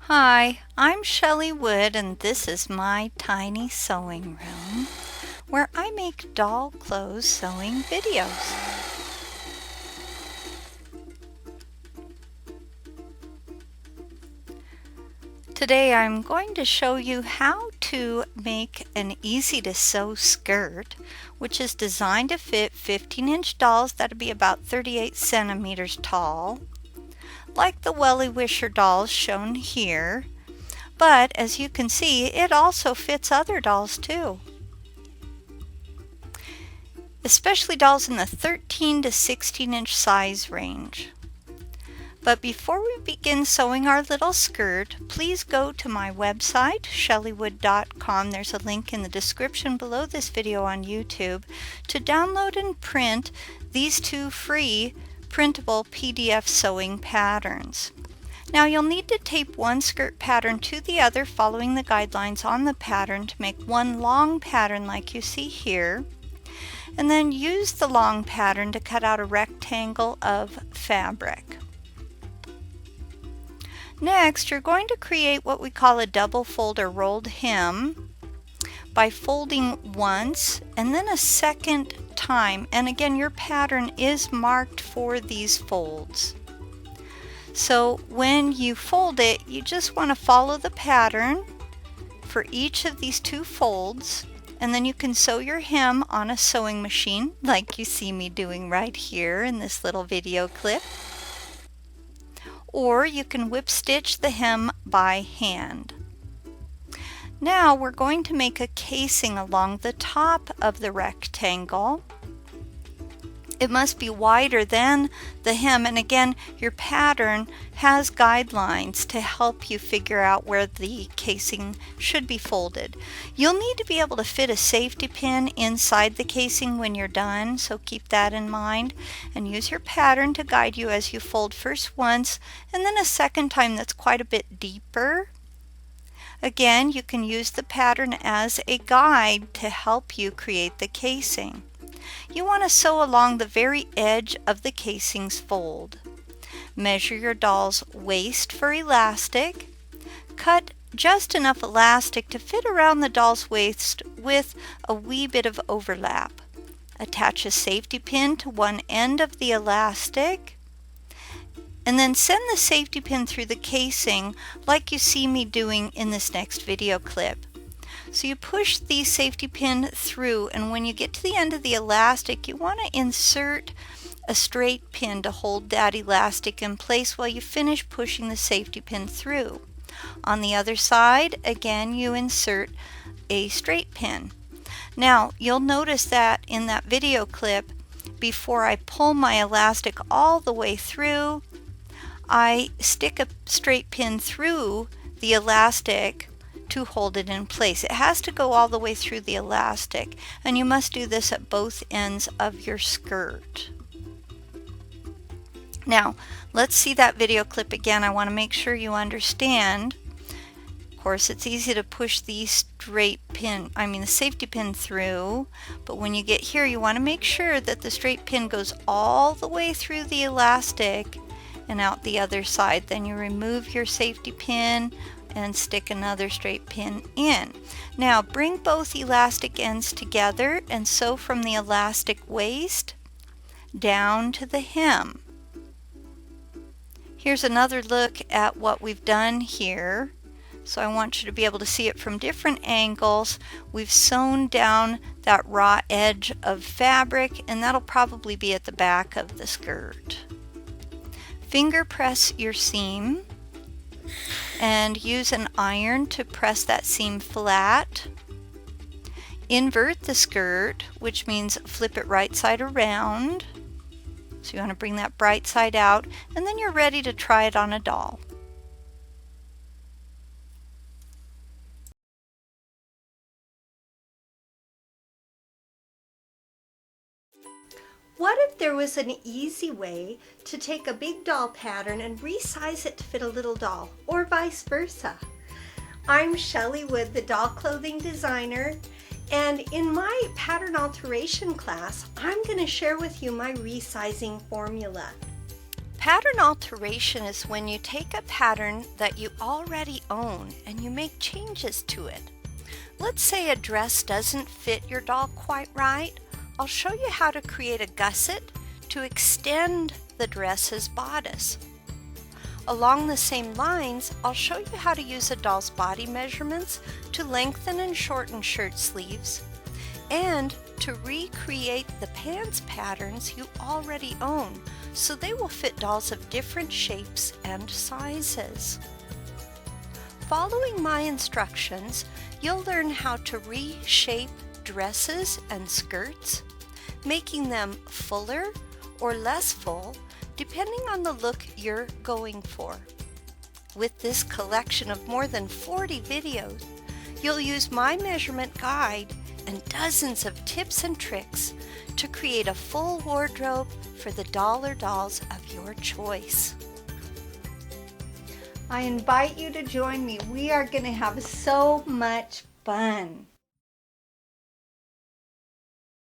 Hi, I'm Shelley Wood and this is my tiny sewing room where I make doll clothes sewing videos. Today I'm going to show you how to make an easy to sew skirt which is designed to fit 15-inch dolls that'll be about 38 centimeters tall, like the Wellie Wisher dolls shown here. But as you can see, it also fits other dolls too, especially dolls in the 13 to 16-inch size range. But before we begin sewing our little skirt, please go to my website, shelleywood.com. There's a link in the description below this video on YouTube to download and print these two free printable PDF sewing patterns. Now you'll need to tape one skirt pattern to the other following the guidelines on the pattern to make one long pattern like you see here, and then use the long pattern to cut out a rectangle of fabric. Next, you're going to create what we call a double fold or rolled hem by folding once and then a second time, and again your pattern is marked for these folds. So when you fold it, you just want to follow the pattern for each of these two folds, and then you can sew your hem on a sewing machine like you see me doing right here in this little video clip. Or you can whip stitch the hem by hand. Now we're going to make a casing along the top of the rectangle. It must be wider than the hem, and again your pattern has guidelines to help you figure out where the casing should be folded. You'll need to be able to fit a safety pin inside the casing when you're done, so keep that in mind and use your pattern to guide you as you fold first once and then a second time that's quite a bit deeper. Again, you can use the pattern as a guide to help you create the casing. You want to sew along the very edge of the casing's fold. Measure your doll's waist for elastic. Cut just enough elastic to fit around the doll's waist with a wee bit of overlap. Attach a safety pin to one end of the elastic, and then send the safety pin through the casing like you see me doing in this next video clip. So you push the safety pin through, and when you get to the end of the elastic, you want to insert a straight pin to hold that elastic in place while you finish pushing the safety pin through. On the other side, again, you insert a straight pin. Now, you'll notice that in that video clip, before I pull my elastic all the way through, I stick a straight pin through the elastic to hold it in place. It has to go all the way through the elastic, and you must do this at both ends of your skirt. Now, let's see that video clip again. I want to make sure you understand. Of course, it's easy to push the safety pin through, but when you get here, you want to make sure that the straight pin goes all the way through the elastic and out the other side. Then you remove your safety pin and stick another straight pin in. Now bring both elastic ends together and sew from the elastic waist down to the hem. Here's another look at what we've done here. So I want you to be able to see it from different angles. We've sewn down that raw edge of fabric, and that'll probably be at the back of the skirt. Finger press your seam and use an iron to press that seam flat. Invert the skirt, which means flip it right side around. So you want to bring that bright side out, and then you're ready to try it on a doll. What if there was an easy way to take a big doll pattern and resize it to fit a little doll, or vice versa? I'm Shelley Wood, the doll clothing designer, and in my pattern alteration class, I'm going to share with you my resizing formula. Pattern alteration is when you take a pattern that you already own and you make changes to it. Let's say a dress doesn't fit your doll quite right. I'll show you how to create a gusset to extend the dress's bodice. Along the same lines, I'll show you how to use a doll's body measurements to lengthen and shorten shirt sleeves, and to recreate the pants patterns you already own so they will fit dolls of different shapes and sizes. Following my instructions, you'll learn how to reshape dresses and skirts, making them fuller or less full depending on the look you're going for. With this collection of more than 40 videos, you'll use my measurement guide and dozens of tips and tricks to create a full wardrobe for the doll or dolls of your choice. I invite you to join me. We are going to have so much fun.